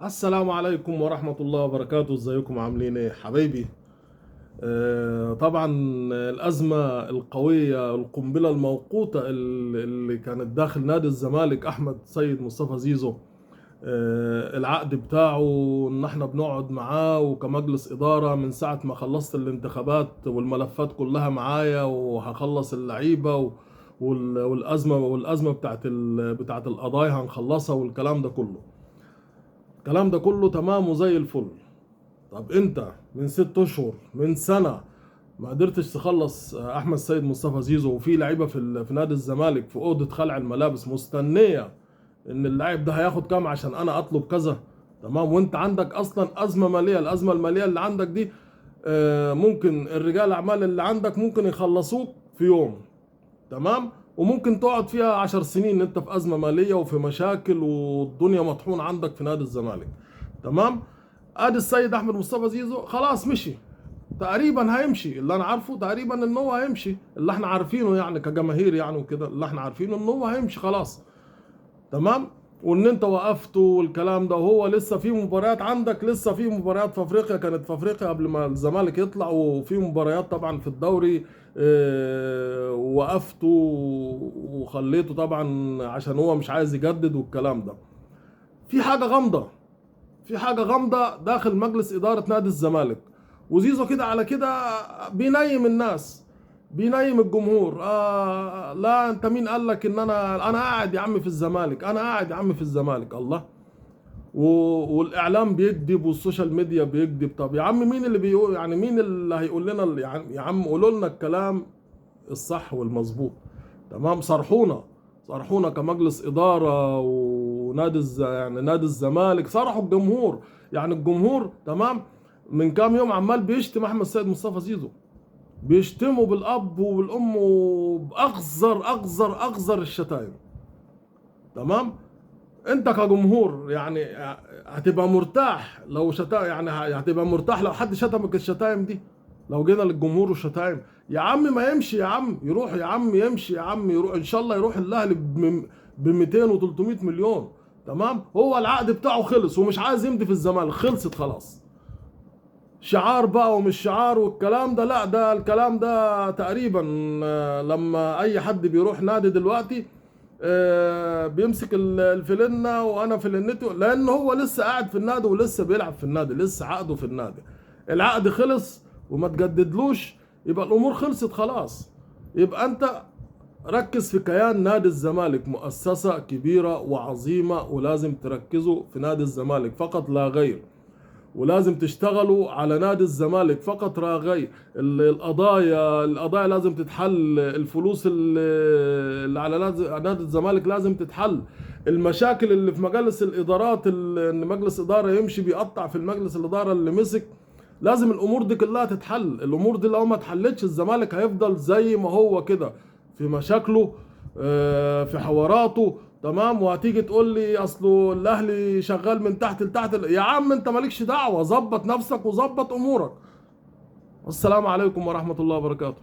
السلام عليكم ورحمة الله وبركاته. ازيكم عاملين ايه حبايبي؟ طبعا الأزمة القوية، القنبلة الموقوتة اللي كانت داخل نادي الزمالك أحمد سيد مصطفى زيزو. العقد بتاعه ان احنا بنقعد معاه وكمجلس إدارة من ساعة ما خلصت الانتخابات والملفات كلها معايا وهخلص اللعيبة والأزمة بتاعت القضايا هنخلصها والكلام ده كله. الكلام ده كله تمام وزي الفل. طب انت من 6 اشهر من سنة ما قدرتش تخلص احمد سيد مصطفى زيزو، وفي لعيبة في نادي الزمالك في اوضة خلع الملابس مستنية ان اللاعب ده هياخد كام عشان انا اطلب كذا. تمام، وانت عندك اصلا ازمة مالية. الازمة المالية اللي عندك دي ممكن الرجال اعمال اللي عندك ممكن يخلصوك في يوم. تمام، وممكن تقعد فيها 10 سنين انت في ازمه ماليه وفي مشاكل والدنيا مطحون عندك في نادي الزمالك. تمام. ادي السيد احمد مصطفى زيزو خلاص مشي، تقريبا هيمشي. اللي انا عارفه تقريبا ان هو هيمشي، اللي احنا عارفينه يعني كجماهير يعني وكده، اللي احنا عارفينه ان هو هيمشي خلاص. تمام. وان انت وقفته والكلام ده، وهو لسه في مباريات عندك، لسه في مباريات في افريقيا، كانت في افريقيا قبل ما الزمالك يطلع، وفي مباريات طبعا في الدوري. وقفته وخليته طبعا عشان هو مش عايز يجدد والكلام ده. في حاجة غامضة، في حاجة غامضة داخل مجلس إدارة نادي الزمالك. وزيزو كده على كده بينيم الناس، بينيم الجمهور. لا انت مين قال لك ان انا قاعد يا عم في الزمالك، انا قاعد يا عم في الزمالك الله. والاعلام بيكذب والسوشيال ميديا بيكذب. طب يا عم مين اللي بيقول؟ يعني مين اللي هيقول لنا يا عم قولوا لنا الكلام الصح والمظبوط. تمام، صرحونا، صرحونا كمجلس إدارة ونادي يعني نادي الزمالك صرحوا الجمهور. يعني الجمهور تمام من كام يوم عمال بيشتم أحمد سيد مصطفى زيزو، بيشتموا بالأب وبالأم وبأغزر أغزر الشتايم. تمام. انت كجمهور يعني هتبقى مرتاح لو يعني هتبقى مرتاح لو حد شتمك الشتايم دي؟ لو جينا للجمهور والشتايم، يا عم ما يمشي، يا عم يروح، يا عم يمشي، يا عم يروح ان شاء الله يروح الاهلي ب 200 و300 مليون. تمام، هو العقد بتاعه خلص ومش عايز يمضي في الزمالك، خلصت خلاص. شعار بقى ومش شعار والكلام ده، لا ده الكلام ده تقريبا لما اي حد بيروح نادي دلوقتي بيمسك الفلنة وانا فلنته، لان هو لسه قاعد في النادي ولسه بيلعب في النادي، لسه عقده في النادي. العقد خلص وما تجددلوش، يبقى الامور خلصت خلاص. يبقى انت ركز في كيان نادي الزمالك، مؤسسة كبيرة وعظيمة، ولازم تركزوا في نادي الزمالك فقط لا غير. ولازم تشتغلوا على نادي الزمالك فقط لا غير. القضايا لازم تتحل، الفلوس اللي على نادي الزمالك لازم تتحل. المشاكل اللي في مجالس الادارات، ان مجلس اداره يمشي بيقطع في المجلس الاداره اللي مسك، لازم الامور دي كلها تتحل. الامور دي لو ما اتحلتش الزمالك هيفضل زي ما هو كده في مشاكله، في حواراته. تمام، وهتيجي تقول لي اصله الاهلي شغال من تحت لتحت. يا عم انت مالكش دعوه، ظبط نفسك وظبط امورك. والسلام عليكم ورحمه الله وبركاته.